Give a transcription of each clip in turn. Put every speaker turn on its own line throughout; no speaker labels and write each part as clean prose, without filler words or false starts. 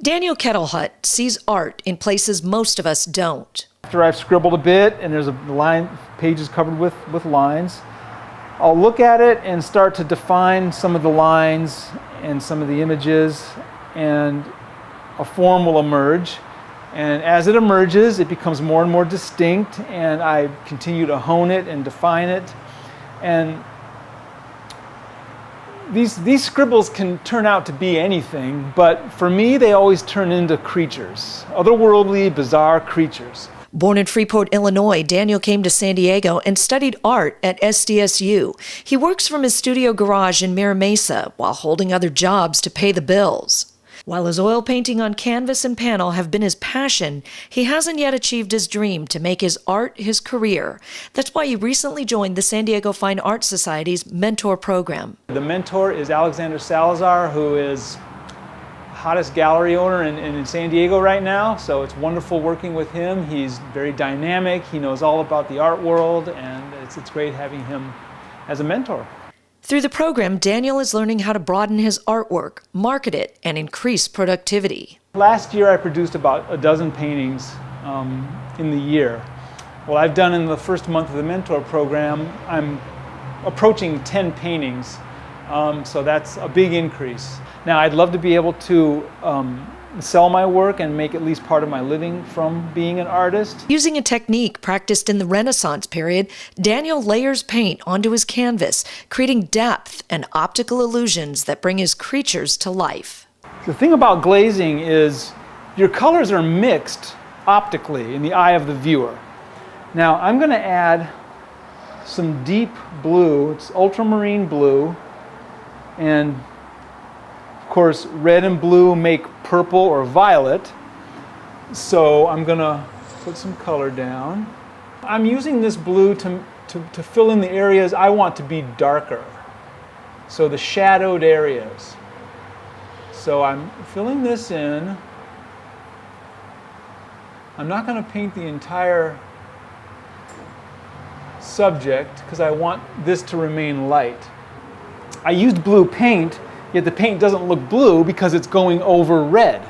Daniel Ketelhut sees art in places most of us don't.
After I've scribbled a bit and there's a line, pages covered with lines, I'll look at it and start to define some of the lines and some of the images, and a form will emerge. And as it emerges, it becomes more and more distinct, and I continue to hone it and define it. And these scribbles can turn out to be anything, but for me, they always turn into creatures, otherworldly, bizarre creatures.
Born in Freeport, Illinois, Daniel came to San Diego and studied art at SDSU. He works from his studio garage in Mira Mesa while holding other jobs to pay the bills. While his oil painting on canvas and panel have been his passion, he hasn't yet achieved his dream to make his art his career. That's why he recently joined the San Diego Fine Arts Society's mentor program.
The mentor is Alexander Salazar, who is hottest gallery owner in San Diego right now, so it's wonderful working with him. He's very dynamic, he knows all about the art world, and it's great having him as a mentor.
Through the program, Daniel is learning how to broaden his artwork, market it, and increase productivity.
Last year I produced about a dozen paintings in the year. What I've done in the first month of the mentor program, I'm approaching 10 paintings, so that's a big increase. Now I'd love to be able to sell my work and make at least part of my living from being an artist.
Using a technique practiced in the Renaissance period, Daniel layers paint onto his canvas, creating depth and optical illusions that bring his creatures to life.
The thing about glazing is your colors are mixed optically in the eye of the viewer. Now I'm going to add some deep blue, it's ultramarine blue, and of course red and blue make purple or violet, so I'm going to put some color down. I'm using this blue to fill in the areas I want to be darker, so the shadowed areas. So I'm filling this in. I'm not going to paint the entire subject because I want this to remain light. I used blue paint, yet the paint doesn't look blue because it's going over red.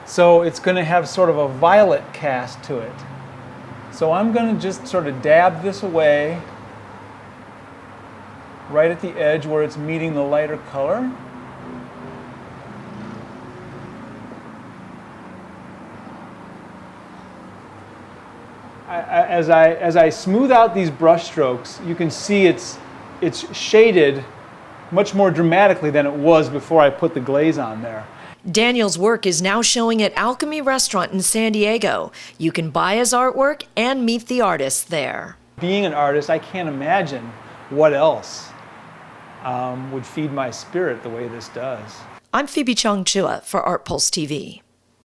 So it's going to have sort of a violet cast to it. So I'm going to just sort of dab this away right at the edge where it's meeting the lighter color. As I smooth out these brush strokes, you can see it's shaded much more dramatically than it was before I put the glaze on there.
Daniel's work is now showing at Alchemy Restaurant in San Diego. You can buy his artwork and meet the artists there.
Being an artist, I can't imagine what else would feed my spirit the way this does.
I'm Phoebe Chung Chua for Art Pulse TV.